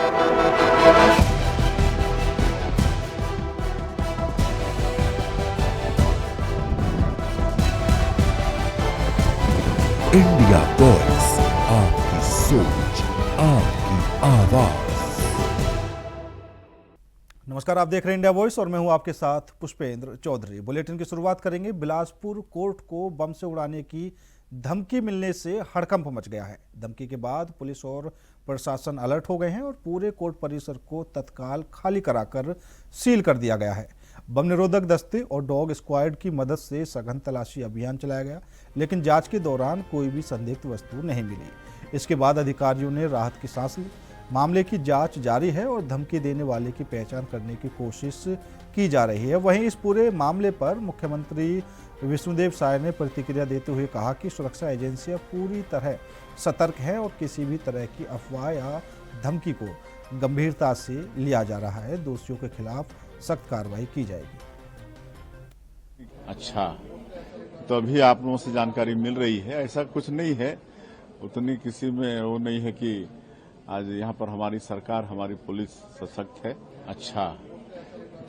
India voice, आपकी सोच, आपकी आवाज। नमस्कार, आप देख रहे हैं इंडिया वॉइस और मैं हूं आपके साथ पुष्पेंद्र चौधरी। बुलेटिन की शुरुआत करेंगे। बिलासपुर कोर्ट को बम से उड़ाने की धमकी मिलने से हड़कंप मच गया है। धमकी के बाद पुलिस और प्रशासन अलर्ट हो गए हैं और पूरे कोर्ट परिसर को तत्काल खाली कराकर सील कर दिया गया है। बम निरोधक दस्ते और डॉग स्क्वाड की मदद से सघन तलाशी अभियान चलाया गया, लेकिन जांच के दौरान कोई भी संदिग्ध वस्तु नहीं मिली। इसके बाद अधिकारियों ने राहत की सांस ली। मामले की जांच जारी है और धमकी देने वाले की पहचान करने की कोशिश की जा रही है। वहीं इस पूरे मामले पर मुख्यमंत्री विष्णुदेव साय ने प्रतिक्रिया देते हुए कहा कि सुरक्षा एजेंसियां पूरी तरह सतर्क हैं और किसी भी तरह की अफवाह या धमकी को गंभीरता से लिया जा रहा है। दोषियों के खिलाफ सख्त कार्रवाई की जाएगी। अच्छा, तो अभी आप लोगों से जानकारी मिल रही है, ऐसा कुछ नहीं है, उतनी किसी में वो नहीं है कि आज यहाँ पर हमारी सरकार, हमारी पुलिस सशक्त है। अच्छा,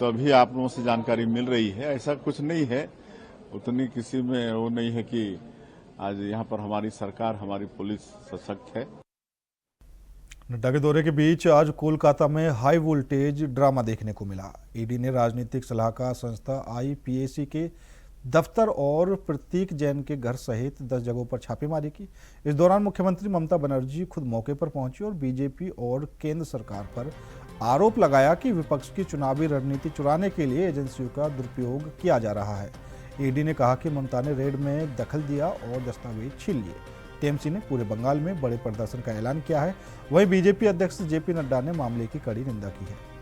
तो अभी आप लोगों से जानकारी मिल रही है, ऐसा कुछ नहीं है, उतनी किसी में वो नहीं है कि आज यहाँ पर हमारी सरकार, हमारी पुलिस सशक्त है। नड्डा के दौरे के बीच आज कोलकाता में हाई वोल्टेज ड्रामा देखने को मिला। ईडी ने राजनीतिक सलाहकार संस्था आईपीएसी के दफ्तर और प्रतीक जैन के घर सहित 10 जगहों पर छापेमारी की। इस दौरान मुख्यमंत्री ममता बनर्जी खुद मौके पर पहुंची और बीजेपी और केंद्र सरकार पर आरोप लगाया कि विपक्ष की चुनावी रणनीति चुराने के लिए एजेंसियों का दुरुपयोग किया जा रहा है। ईडी ने कहा कि ममता ने रेड में दखल दिया और दस्तावेज छीन लिए। टीएमसी ने पूरे बंगाल में बड़े प्रदर्शन का ऐलान किया है। वहीं बीजेपी अध्यक्ष जेपी नड्डा ने मामले की कड़ी निंदा की है।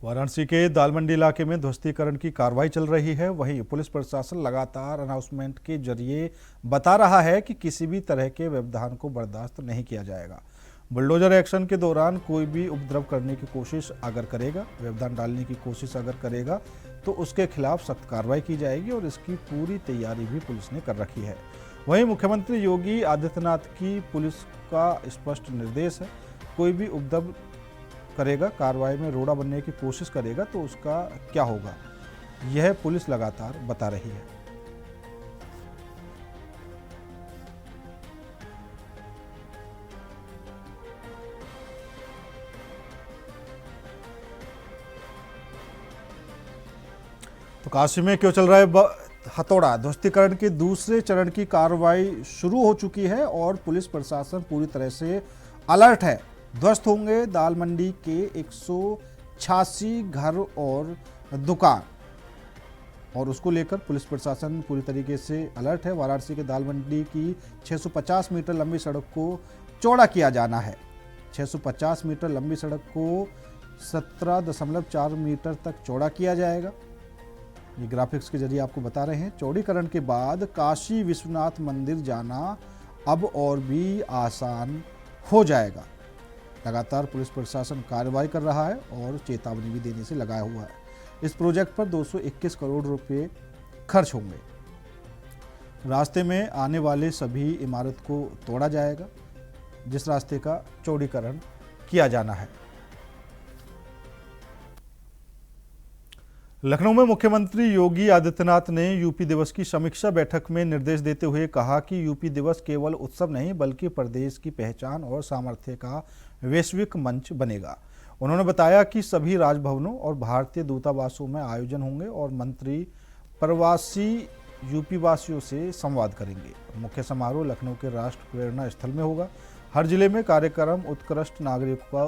वाराणसी के दालमंडी इलाके में ध्वस्तीकरण की कार्रवाई चल रही है। वहीं पुलिस प्रशासन लगातार अनाउंसमेंट के जरिए बता रहा है कि किसी भी तरह के व्यवधान को बर्दाश्त नहीं किया जाएगा। बुलडोजर एक्शन के दौरान कोई भी उपद्रव करने की कोशिश अगर करेगा, व्यवधान डालने की कोशिश अगर करेगा, तो उसके खिलाफ सख्त कार्रवाई की जाएगी और इसकी पूरी तैयारी भी पुलिस ने कर रखी है। वहीं मुख्यमंत्री योगी आदित्यनाथ की पुलिस का स्पष्ट निर्देश है, कोई भी उपद्रव करेगा, कार्रवाई में रोड़ा बनने की कोशिश करेगा तो उसका क्या होगा, यह पुलिस लगातार बता रही है। तो काशी में क्यों चल रहा है हथौड़ा? ध्वस्तीकरण के दूसरे चरण की कार्रवाई शुरू हो चुकी है और पुलिस प्रशासन पूरी तरह से अलर्ट है। ध्वस्त होंगे दाल मंडी के 186 घर और दुकान और उसको लेकर पुलिस प्रशासन पूरी तरीके से अलर्ट है। वाराणसी के दाल मंडी की 650 मीटर लंबी सड़क को चौड़ा किया जाना है। 650 मीटर लंबी सड़क को 17.4 मीटर तक चौड़ा किया जाएगा। ये ग्राफिक्स के जरिए आपको बता रहे हैं। चौड़ीकरण के बाद काशी विश्वनाथ मंदिर जाना अब और भी आसान हो जाएगा। लगातार पुलिस प्रशासन कार्रवाई कर रहा है और चेतावनी भी देने से लगाया हुआ है। इस प्रोजेक्ट पर 221 करोड़ रुपए खर्च होंगे। रास्ते में आने वाले सभी इमारत को तोड़ा जाएगा, जिस रास्ते का चौड़ीकरण किया जाना है। लखनऊ में मुख्यमंत्री योगी आदित्यनाथ ने यूपी दिवस की समीक्षा बैठक में निर्देश देते हुए कहा कि यूपी दिवस केवल उत्सव नहीं बल्कि प्रदेश की पहचान और सामर्थ्य का वैश्विक मंच बनेगा। उन्होंने बताया कि सभी राजभवनों और भारतीय दूतावासों में आयोजन होंगे और मंत्री प्रवासी यूपी वासियों से संवाद करेंगे। मुख्य समारोह लखनऊ के राष्ट्र प्रेरणा स्थल में होगा। हर जिले में कार्यक्रम उत्कृष्ट नागरिकों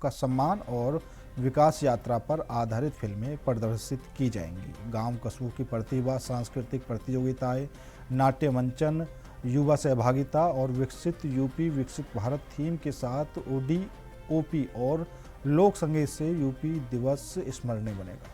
का सम्मान और विकास यात्रा पर आधारित फिल्में प्रदर्शित की जाएंगी। गांव कस्बों की प्रतिभा, सांस्कृतिक प्रतियोगिताएं, नाट्य मंचन, युवा सहभागिता और विकसित यूपी विकसित भारत थीम के साथ ओडी-ओपी और लोक संगीत से यूपी दिवस स्मरणीय बनेगा।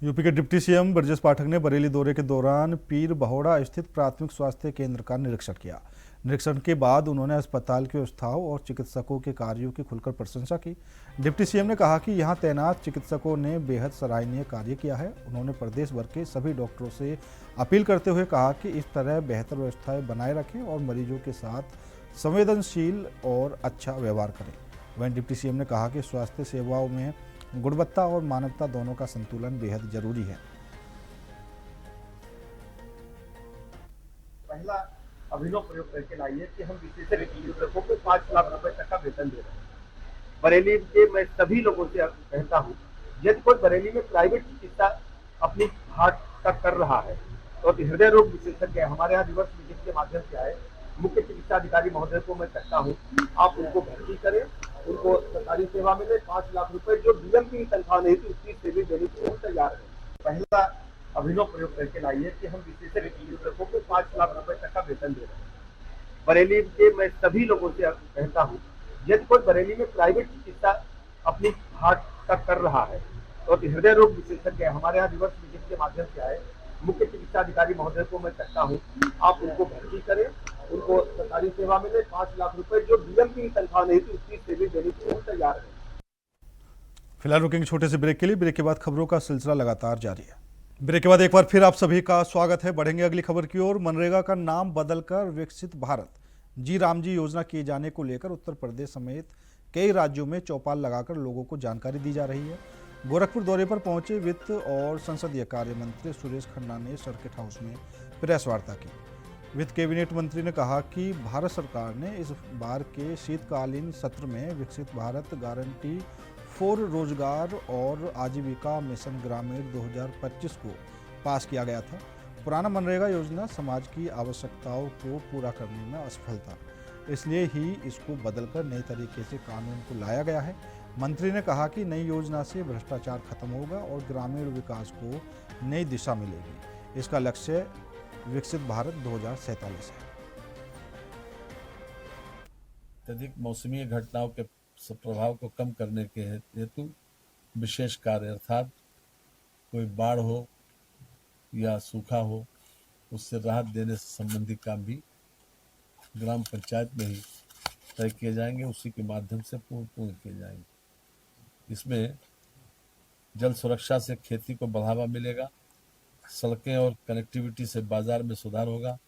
यूपी के डिप्टी सीएम ब्रजेश पाठक ने बरेली दौरे के दौरान पीर बहोड़ा स्थित प्राथमिक स्वास्थ्य केंद्र का निरीक्षण किया। निरीक्षण के बाद उन्होंने अस्पताल के व्यवस्थाओं और चिकित्सकों के कार्यों की खुलकर प्रशंसा की। डिप्टी सीएम ने कहा कि यहां तैनात चिकित्सकों ने बेहद सराहनीय कार्य किया है। उन्होंने प्रदेश भर के सभी डॉक्टरों से अपील करते हुए कहा कि इस तरह बेहतर व्यवस्थाएं बनाए रखें और मरीजों के साथ संवेदनशील और अच्छा व्यवहार करें। वहीं डिप्टी सीएम ने कहा कि स्वास्थ्य सेवाओं में गुणवत्ता और मानवता दोनों का संतुलन बेहद जरूरी है। पहला अभिनव प्रयोग करके लाई है कि हम विशेषज्ञ चिकित्सकों को 5 लाख रुपए तक का वेतन दे रहे हैं। बरेली के मैं सभी लोगों से कहता हूँ, यदि कोई बरेली में प्राइवेट चिकित्सा अपनी हार्ट तक कर रहा है तो हृदय रोग विशेषज्ञ हमारे यहाँ रिवर्स विजिट के माध्यम से आए मुख्य चिकित्सा अधिकारी महोदय को मैं कहता हूँ, आप उनको भर्ती करें, उनको सरकारी सेवा मिले। 5 लाख रुपए जो डीएम की तनख्वाह नहीं थी उसकी से भी देने को हम तैयार हैं। पहला अभिनव प्रयोग करके लाई है कि हम विशेषज्ञ चिकित्सकों को 5 लाख रुपए तक का वेतन दे रहे हैं। बरेली के मैं सभी लोगों से कहता हूँ, यदि कोई बरेली में प्राइवेट चिकित्सा अपनी हार्ट तक कर रहा है तो हृदय रोग विशेषज्ञ हमारे यहाँ रिवर्स विजिट के माध्यम से आए मुख्य चिकित्सा अधिकारी महोदय को मैं कहता हूँ, आप उनको भर्ती करें, उनको सरकारी सेवा मिले। 5 लाख रुपए जो डीएम की तनख्वाह नहीं थी उसकी से भी देने को हम तैयार हैं। फिलहाल रुकेंगे छोटे से ब्रेक के लिए। ब्रेक के बाद खबरों का सिलसिला लगातार जारी है। ब्रेक के बाद एक बार फिर आप सभी का स्वागत है। बढ़ेंगे अगली खबर की ओर। मनरेगा का नाम बदलकर विकसित भारत जी राम जी योजना किए जाने को लेकर उत्तर प्रदेश समेत कई राज्यों में चौपाल लगाकर लोगों को जानकारी दी जा रही है। गोरखपुर दौरे पर पहुंचे वित्त और संसदीय कार्य मंत्री सुरेश खन्ना ने सर्किट हाउस में प्रेस वार्ता की। वित्त कैबिनेट मंत्री ने कहा कि भारत सरकार ने इस बार के शीतकालीन सत्र में विकसित भारत गारंटी फॉर रोजगार और आजीविका मिशन ग्रामीण 2025 को पास किया गया था। पुराना मनरेगा योजना समाज की आवश्यकताओं को पूरा करने में असफल था, इसलिए ही इसको बदलकर नए तरीके से कानून को लाया गया है। मंत्री ने कहा कि नई योजना से भ्रष्टाचार खत्म होगा और ग्रामीण विकास को नई दिशा मिलेगी। इसका लक्ष्य विकसित भारत 2047 है। अत्यधिक मौसमी घटनाओं के प्रभाव को कम करने के हेतु विशेष कार्य अर्थात कोई बाढ़ हो या सूखा हो उससे राहत देने से संबंधित काम भी ग्राम पंचायत में ही तय किए जाएंगे, उसी के माध्यम से पूर्ण किए जाएंगे। इसमें जल सुरक्षा से खेती को बढ़ावा मिलेगा, सड़कें और कनेक्टिविटी से बाजार में सुधार होगा,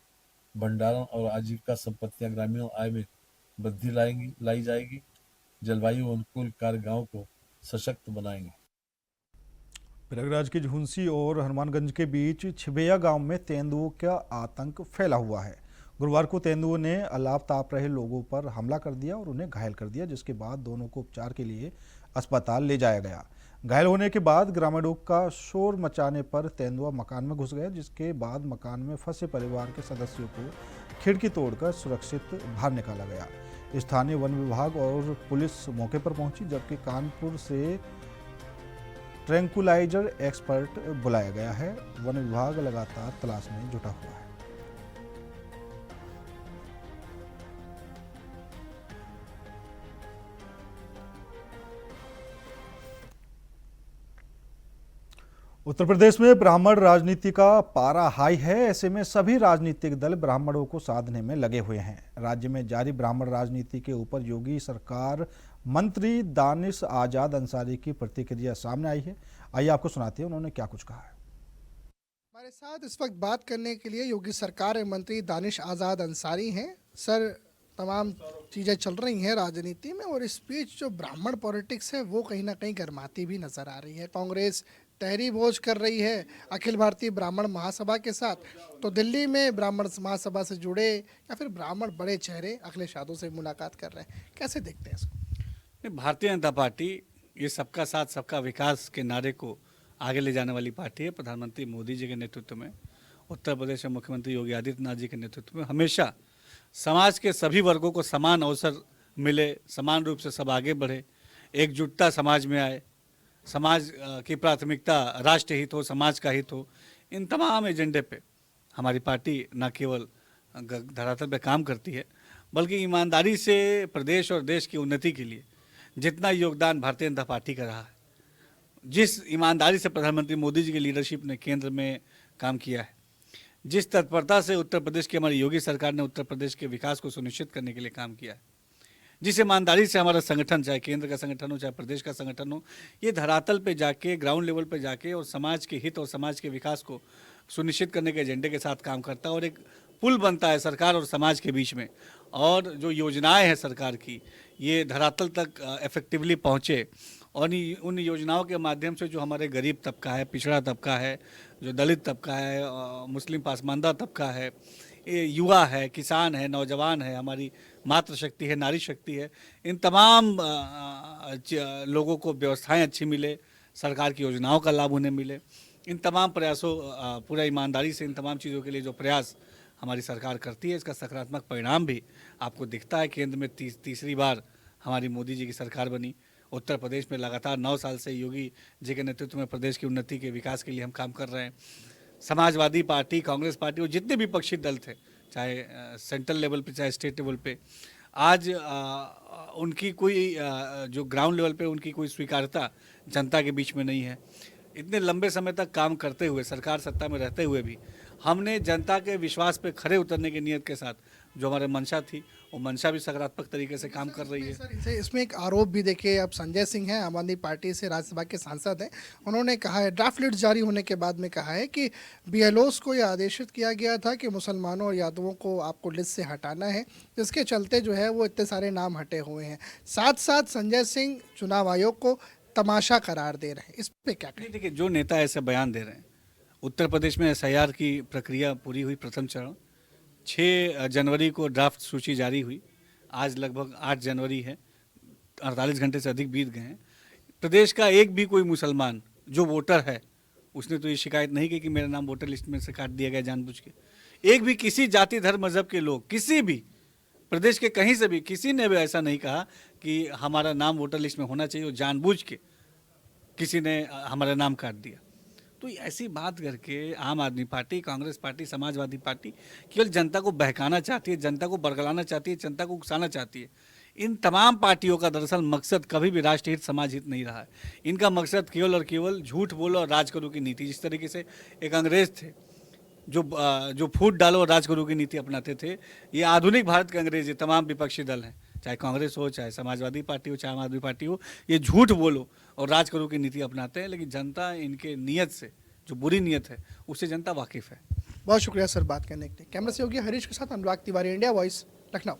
भंडारण और आजीविका संपत्तियां ग्रामीण आय में वृद्धि लाई जाएगी, जलवायु अनुकूल कार्य गांव को सशक्त बनाएंगे। प्रयागराज के झुंसी और हनुमानगंज के बीच छिबैया गांव में तेंदुओं का आतंक फैला हुआ है। गुरुवार को तेंदुओं ने अलाव ताप रहे लोगों पर हमला कर दिया और उन्हें घायल कर दिया, जिसके बाद दोनों को उपचार के लिए अस्पताल ले जाया गया। घायल होने के बाद ग्रामीणों का शोर मचाने पर तेंदुआ मकान में घुस गया, जिसके बाद मकान में फंसे परिवार के सदस्यों को खिड़की तोड़कर सुरक्षित बाहर निकाला गया। स्थानीय वन विभाग और पुलिस मौके पर पहुंची, जबकि कानपुर से ट्रैंकुलाइजर एक्सपर्ट बुलाया गया है। वन विभाग लगातार तलाश में जुटा हुआ है। उत्तर प्रदेश में ब्राह्मण राजनीति का पारा हाई है। ऐसे में सभी राजनीतिक दल ब्राह्मणों को साधने में लगे हुए हैं। राज्य में जारी ब्राह्मण राजनीति के ऊपर योगी सरकार मंत्री दानिश आजाद अंसारी की प्रतिक्रिया सामने आई है। आइए आपको सुनाते हैं उन्होंने क्या कुछ कहा है। हमारे साथ इस वक्त बात करने के लिए योगी सरकार मंत्री दानिश आजाद अंसारी हैं। सर, तमाम चीज़ें चल रही हैं राजनीति में और इस बीच जो ब्राह्मण पॉलिटिक्स है वो कहीं ना कहीं गर्माती भी नजर आ रही है। कांग्रेस तहरी भोज कर रही है अखिल भारतीय ब्राह्मण महासभा के साथ, तो दिल्ली में ब्राह्मण महासभा से जुड़े या फिर ब्राह्मण बड़े चेहरे अखिलेश यादव से मुलाकात कर रहे हैं। कैसे देखते हैं इसको? भारतीय जनता पार्टी ये सबका साथ सबका विकास के नारे को आगे ले जाने वाली पार्टी है। प्रधानमंत्री मोदी जी के नेतृत्व में, उत्तर प्रदेश में मुख्यमंत्री योगी आदित्यनाथ जी के नेतृत्व में हमेशा समाज के सभी वर्गों को समान अवसर मिले, समान रूप से सब आगे बढ़े, एकजुटता समाज में आए, समाज की प्राथमिकता राष्ट्र हित हो, समाज का हित हो। इन तमाम एजेंडे पे हमारी पार्टी न केवल धरातल पे काम करती है बल्कि ईमानदारी से प्रदेश और देश की उन्नति के लिए जितना योगदान भारतीय जनता पार्टी का रहा है, जिस ईमानदारी से प्रधानमंत्री मोदी जी की लीडरशिप ने केंद्र में काम किया है, जिस तत्परता से उत्तर प्रदेश की हमारी योगी सरकार ने उत्तर प्रदेश के विकास को सुनिश्चित करने के लिए काम किया है, जिस ईमानदारी से हमारा संगठन, चाहे केंद्र का संगठन हो चाहे प्रदेश का संगठन हो, ये धरातल पे जाके, ग्राउंड लेवल पे जाके और समाज के हित और समाज के विकास को सुनिश्चित करने के एजेंडे के साथ काम करता है और एक पुल बनता है सरकार और समाज के बीच में। और जो योजनाएं हैं सरकार की, ये धरातल तक इफेक्टिवली पहुँचे और उन योजनाओं के माध्यम से जो हमारे गरीब तबका है, पिछड़ा तबका है, जो दलित तबका है, मुस्लिम पासमानदा तबका है, युवा है, किसान है, नौजवान है, हमारी मातृशक्ति है, नारी शक्ति है, इन तमाम लोगों को व्यवस्थाएं अच्छी मिले, सरकार की योजनाओं का लाभ उन्हें मिले। इन तमाम प्रयासों, पूरा ईमानदारी से इन तमाम चीज़ों के लिए जो प्रयास हमारी सरकार करती है, इसका सकारात्मक परिणाम भी आपको दिखता है। केंद्र में तीसरी बार हमारी मोदी जी की सरकार बनी। उत्तर प्रदेश में लगातार 9 साल से योगी जी के नेतृत्व में प्रदेश की उन्नति के विकास के लिए हम काम कर रहे हैं। समाजवादी पार्टी, कांग्रेस पार्टी और जितने भी विपक्षी दल थे, चाहे सेंट्रल लेवल पे चाहे स्टेट लेवल पे, आज उनकी कोई जो ग्राउंड लेवल पे उनकी कोई स्वीकार्यता जनता के बीच में नहीं है। इतने लंबे समय तक काम करते हुए, सरकार सत्ता में रहते हुए भी हमने जनता के विश्वास पे खरे उतरने की नीयत के साथ जो हमारे मंशा थी, वो मंशा भी सकारात्मक तरीके से काम कर रही है। सर, इसमें एक आरोप भी देखिए, अब संजय सिंह हैं, आम आदमी पार्टी से राज्यसभा के सांसद हैं, उन्होंने कहा है, ड्राफ्ट लिस्ट जारी होने के बाद में कहा है कि बीएलओस को यह आदेशित किया गया था कि मुसलमानों और यादवों को आपको लिस्ट से हटाना है, जिसके चलते जो है वो इतने सारे नाम हटे हुए हैं। साथ साथ संजय सिंह चुनाव आयोग को तमाशा करार दे रहे हैं, इस पे क्या कहें? देखिए, जो नेता ऐसे बयान दे रहे हैं, उत्तर प्रदेश में SIR की प्रक्रिया पूरी हुई, प्रथम चरण 6 जनवरी को ड्राफ्ट सूची जारी हुई, आज लगभग 8 जनवरी है, 48 घंटे से अधिक बीत गए हैं। प्रदेश का एक भी कोई मुसलमान जो वोटर है, उसने तो ये शिकायत नहीं की कि मेरा नाम वोटर लिस्ट में से काट दिया गया जानबूझ के। एक भी किसी जाति धर्म मजहब के लोग, किसी भी प्रदेश के कहीं से भी किसी ने भी ऐसा नहीं कहा कि हमारा नाम वोटर लिस्ट में होना चाहिए और जानबूझ के किसी ने हमारा नाम काट दिया। तो ऐसी बात करके आम आदमी party, Congress party, Samajwadi party केवल जनता को बहकाना चाहती है, जनता को बरगलाना चाहती है, जनता को उकसाना चाहती है। इन तमाम पार्टियों का दरअसल मकसद कभी भी राष्ट्र हित, समाज हित नहीं रहा है। इनका मकसद केवल और केवल झूठ बोलो और राज करो की नीति, जिस तरीके से एक अंग्रेज थे जो फूट डालो और राज करो की नीति अपनाते थे, ये आधुनिक भारत के अंग्रेज, ये तमाम विपक्षी दल हैं, चाहे कांग्रेस हो, चाहे समाजवादी पार्टी हो, चाहे आम आदमी पार्टी हो, ये झूठ बोलो और राज करो की नीति अपनाते हैं। लेकिन जनता इनके नीयत से, जो बुरी नीयत है, उससे जनता वाकिफ है। बहुत शुक्रिया सर बात करने के लिए। कैमरा सहयोगी हरीश के साथ अनुराग तिवारी, इंडिया वॉइस, लखनऊ।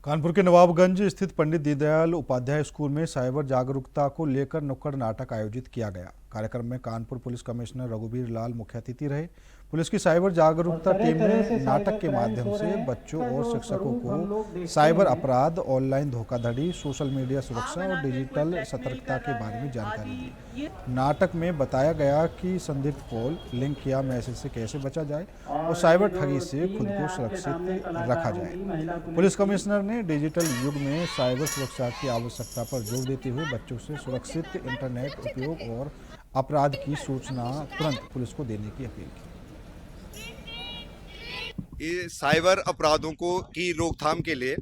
कानपुर के नवाबगंज स्थित पंडित दीनदयाल उपाध्याय स्कूल में साइबर जागरूकता को लेकर नुक्कड़ नाटक आयोजित किया गया। कार्यक्रम में कानपुर पुलिस कमिश्नर रघुवीर लाल मुख्य अतिथि रहे। पुलिस की साइबर जागरूकता टीम ने नाटक के माध्यम से बच्चों और शिक्षकों को साइबर अपराध, ऑनलाइन धोखाधड़ी, सोशल मीडिया सुरक्षा और डिजिटल सतर्कता के बारे में जानकारी दी। नाटक में बताया गया कि संदिग्ध कॉल, लिंक या मैसेज से कैसे बचा जाए और साइबर ठगी से खुद को सुरक्षित रखा जाए। पुलिस कमिश्नर ने डिजिटल युग में साइबर सुरक्षा की आवश्यकता पर जोर देते हुए बच्चों से सुरक्षित इंटरनेट उपयोग और अपराध की सूचना तुरंत पुलिस को देने की अपील की। ये साइबर अपराधों की रोकथाम के लिए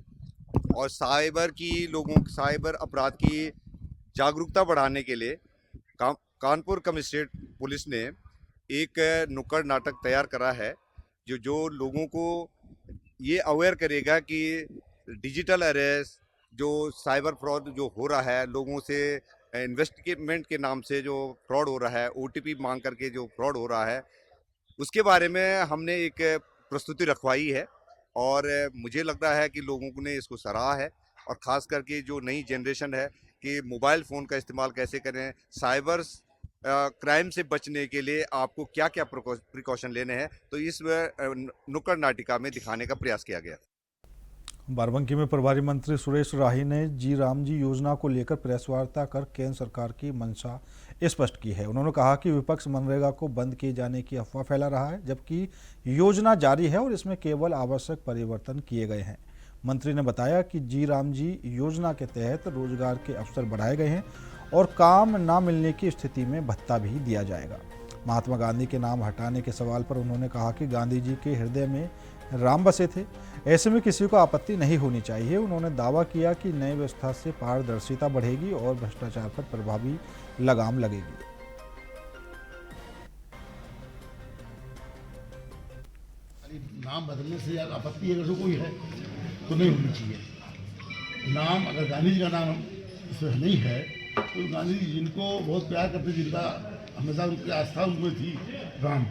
और साइबर अपराध की जागरूकता बढ़ाने के लिए कानपुर कमिश्नरेट पुलिस ने एक नुक्कड़ नाटक तैयार करा है जो लोगों को ये अवेयर करेगा कि डिजिटल अरेस्ट, जो साइबर फ्रॉड जो हो रहा है, लोगों से इन्वेस्टिगेट के नाम से जो फ्रॉड हो रहा है, OTP मांग करके जो फ्रॉड हो रहा है, उसके बारे में हमने एक प्रस्तुति रखवाई है और मुझे लग रहा है कि लोगों ने इसको सराहा है। और ख़ास करके जो नई जनरेशन है कि मोबाइल फ़ोन का इस्तेमाल कैसे करें, साइबर क्राइम से बचने के लिए आपको क्या क्या प्रिकॉशन लेने हैं, तो इस नुक्कड़ नाटिका में दिखाने का प्रयास किया गया। बाराबंकी में प्रभारी मंत्री सुरेश राही ने जी राम जी योजना को लेकर प्रेस वार्ता कर केंद्र सरकार की मंशा स्पष्ट की है। उन्होंने कहा कि विपक्ष मनरेगा को बंद किए जाने की अफवाह फैला रहा है, जबकि योजना जारी है और इसमें केवल आवश्यक परिवर्तन किए गए हैं। मंत्री ने बताया कि जी राम जी योजना के तहत रोजगार के अवसर बढ़ाए गए हैं और काम न मिलने की स्थिति में भत्ता भी दिया जाएगा। महात्मा गांधी के नाम हटाने के सवाल पर उन्होंने कहा कि गांधी जी के हृदय में राम बसे थे, ऐसे में किसी को आपत्ति नहीं होनी चाहिए। उन्होंने दावा किया कि नई व्यवस्था से पारदर्शिता बढ़ेगी और भ्रष्टाचार पर प्रभावी लगाम लगेगी। नाम बदलने से अगर आपत्ति अगर कोई है तो नहीं होनी चाहिए। नाम अगर गांधी जी का नाम इसमें नहीं है तो गांधी जी जिनको बहुत प्यार करते, जिनका हमेशा उनकी आस्था उनमें थी, राम,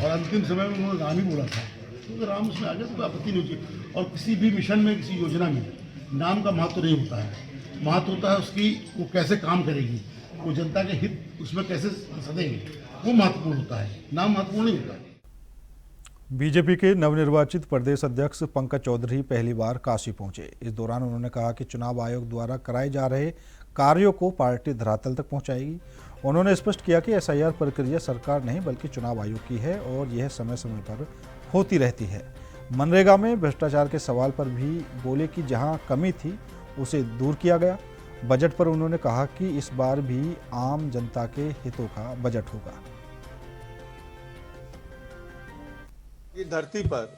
और अंतिम समय में उन्होंने राम ही बोला था, तो राम उसमें आ गया तो कोई आपत्ति नहीं होती। और किसी भी मिशन में, किसी योजना में नाम का महत्व नहीं होता है। महत्व होता है उसकी, वो कैसे काम करेगी, वो जनता के हित उसमें कैसे सदेगी, वो महत्वपूर्ण होता है, नाम महत्वपूर्ण नहीं होता है। बीजेपी के नवनिर्वाचित प्रदेश अध्यक्ष पंकज चौधरी पहली बार काशी पहुंचे। इस दौरान उन्होंने कहा कि चुनाव आयोग द्वारा कराए जा रहे कार्यों को पार्टी धरातल तक पहुंचाएगी। उन्होंने स्पष्ट किया कि एसआईआर प्रक्रिया सरकार नहीं बल्कि चुनाव आयोग की है और यह समय समय पर होती रहती है। मनरेगा में भ्रष्टाचार के सवाल पर भी बोले कि जहां कमी थी उसे दूर किया गया। बजट पर उन्होंने कहा कि इस बार भी आम जनता के हितों का बजट होगा। की धरती पर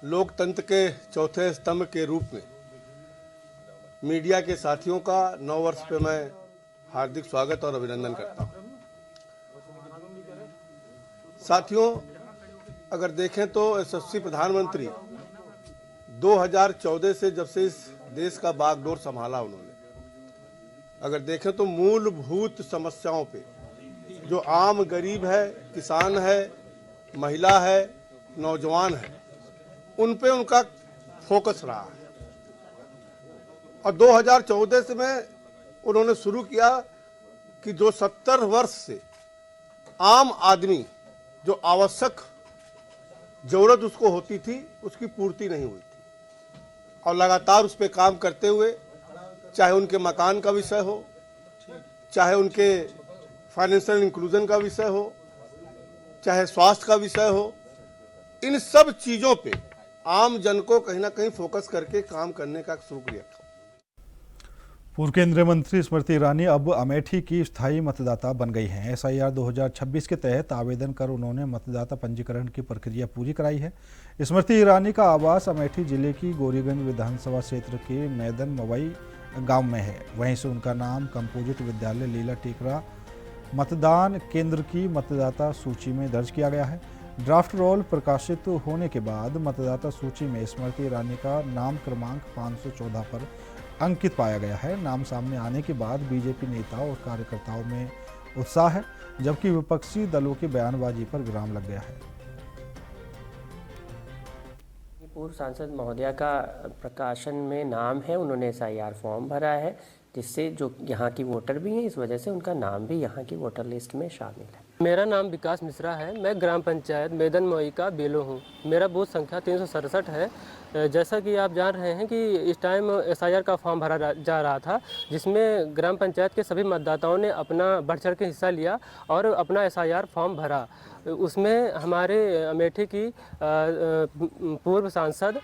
लोकतंत्र के चौथे स्तंभ के रूप में मीडिया के साथियों का नव वर्ष पे मैं हार्दिक स्वागत और अभिनंदन करता हूं। साथियों, अगर देखें तो यशस्वी प्रधानमंत्री 2014 से जब से इस देश का बागडोर संभाला उन्होंने, अगर देखें तो मूलभूत समस्याओं पे, जो आम गरीब है, किसान है, महिला है, नौजवान है, उन पे उनका फोकस रहा है। और 2014 से में उन्होंने शुरू किया कि जो 70 वर्ष से आम आदमी जो आवश्यक जरूरत उसको होती थी, उसकी पूर्ति नहीं हुई थी, और लगातार उस पर काम करते हुए, चाहे उनके मकान का विषय हो, चाहे उनके फाइनेंशियल इंक्लूजन का विषय हो, चाहे स्वास्थ्य का विषय हो, इन सब चीजों पे आम जन को कहीं ना कहीं फोकस करके काम करने का शुरू किया था। पूर्व केंद्रीय मंत्री स्मृति ईरानी अब अमेठी की स्थायी मतदाता बन गई हैं। एसआईआर 2026 के तहत आवेदन कर उन्होंने मतदाता पंजीकरण की प्रक्रिया पूरी कराई है। स्मृति ईरानी का आवास अमेठी जिले की गोरीगंज विधानसभा क्षेत्र के मैदन मवई गांव में है। वहीं से उनका नाम कंपोजिट विद्यालय लीला टेकरा मतदान केंद्र की मतदाता सूची में दर्ज किया गया है। ड्राफ्ट रोल प्रकाशित होने के बाद मतदाता सूची में स्मृति ईरानी का नाम क्रमांक 514 पर अंकित पाया गया है। नाम सामने आने के बाद बीजेपी नेताओं और कार्यकर्ताओं में उत्साह है, जबकि विपक्षी दलों की बयानबाजी पर विराम लग गया है। पूर्व सांसद महोदया का प्रकाशन में नाम है, उन्होंने एसआईआर फॉर्म भरा है, जिससे जो यहाँ की वोटर भी हैं, इस वजह से उनका नाम भी यहाँ की वोटर लिस्ट में शामिल है। मेरा नाम विकास मिश्रा है। मैं ग्राम पंचायत मैदन मवई का बेलो हूँ। मेरा बूथ संख्या 367 है। जैसा कि आप जान रहे हैं कि इस टाइम एसआईआर का फॉर्म भरा जा रहा था, जिसमें ग्राम पंचायत के सभी मतदाताओं ने अपना बढ़ चढ़ के हिस्सा लिया और अपना एसआईआर फॉर्म भरा। उसमें हमारे अमेठी की पूर्व सांसद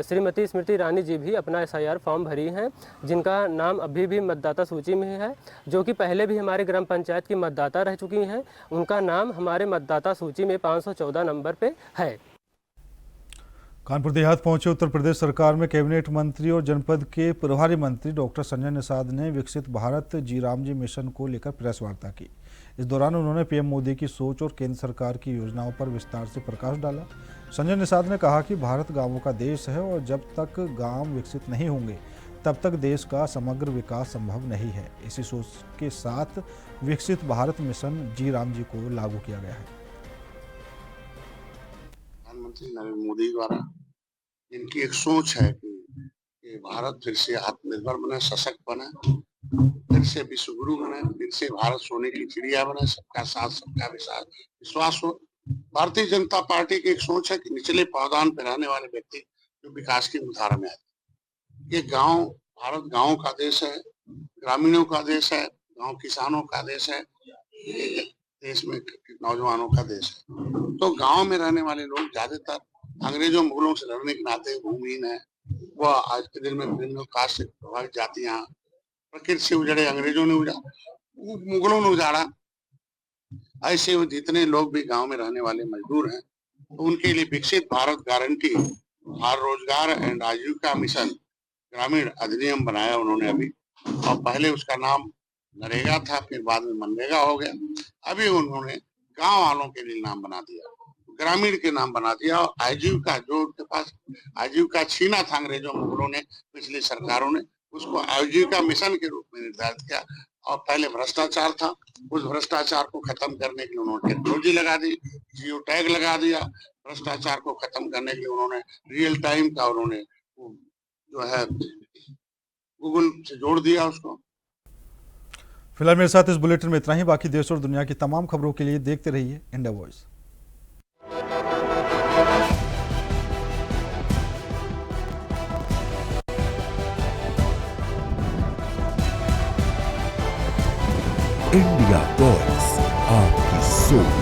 श्रीमती स्मृति ईरानी जी भी अपना एसआईआर फॉर्म भरी हैं, जिनका नाम अभी भी मतदाता सूची में है, जो कि पहले भी हमारे ग्राम पंचायत की मतदाता रह चुकी हैं। उनका नाम हमारे मतदाता सूची में 514 नंबर पे है। कानपुर देहात पहुंचे उत्तर प्रदेश सरकार में कैबिनेट मंत्री और जनपद के प्रभारी मंत्री डॉक्टर संजय निषाद ने विकसित भारत जी राम जी मिशन को लेकर प्रेस वार्ता की। इस दौरान उन्होंने पीएम मोदी की सोच और केंद्र सरकार की योजनाओं पर विस्तार से प्रकाश डाला। संजय निषाद ने कहा कि भारत गांवों का देश है और जब तक गांव विकसित नहीं होंगे तब तक देश का समग्र विकास संभव नहीं है। इसी सोच के साथ विकसित भारत मिशन जी राम जी को लागू किया गया है। प्रधानमंत्री नरेंद्र मोदी द्वारा इनकी एक सोच है कि भारत फिर से आत्मनिर्भर बने, सशक्त बने, फिर से विश्व गुरु बने, फिर से भारत सोने की चिड़िया बने, सबका साथ सबका विश्वास हो। भारतीय जनता पार्टी की एक सोच है कि निचले पावदान पर रहने वाले व्यक्ति जो विकास की मुख्यधारा में आए। ये गांव, भारत गांवों का देश है, ग्रामीणों का देश है, गांव किसानों का देश है, देश में नौजवानों का देश है। तो गांव में रहने वाले लोग ज्यादातर अंग्रेजों मुगलों से लड़ने के नाते भूमिहीन है। वह आज के दिन में विभिन्न कास्ट से प्रभावित जातियां प्रकृति से उजड़े, अंग्रेजों ने उजाड़ा, मुगलों ने उजाड़ा। ऐसे जितने लोग भी गांव में रहने वाले मजदूर हैं, तो उनके लिए विकसित भारत गारंटी और रोजगार एंड आजीविका मिशन ग्रामीण अधिनियम बनाया उन्होंने अभी, और पहले उसका नाम नरेगा था, फिर बाद में मनरेगा हो गया। अभी उन्होंने गांव वालों के लिए नाम बना दिया, ग्रामीण के नाम बना दिया। और आजीविका जो उनके पास आजीविका छीना था अंग्रेजों मुगलों ने, पिछली सरकारों ने, उसको आजीविका मिशन के रूप में निर्धारित किया। और पहले भ्रष्टाचार था, उस भ्रष्टाचार को खत्म करने के लिए उन्होंने टेक्नोलॉजी लगा दी, जियो टैग लगा दिया। भ्रष्टाचार को खत्म करने के लिए उन्होंने रियल टाइम का उन्होंने जो है गूगल से जोड़ दिया उसको। फिलहाल मेरे साथ इस बुलेटिन में इतना ही। बाकी देश और दुनिया की तमाम खबरों के लिए देखते रहिए इंडिया वॉइस। इंडिया वॉइस, आपकी सोच,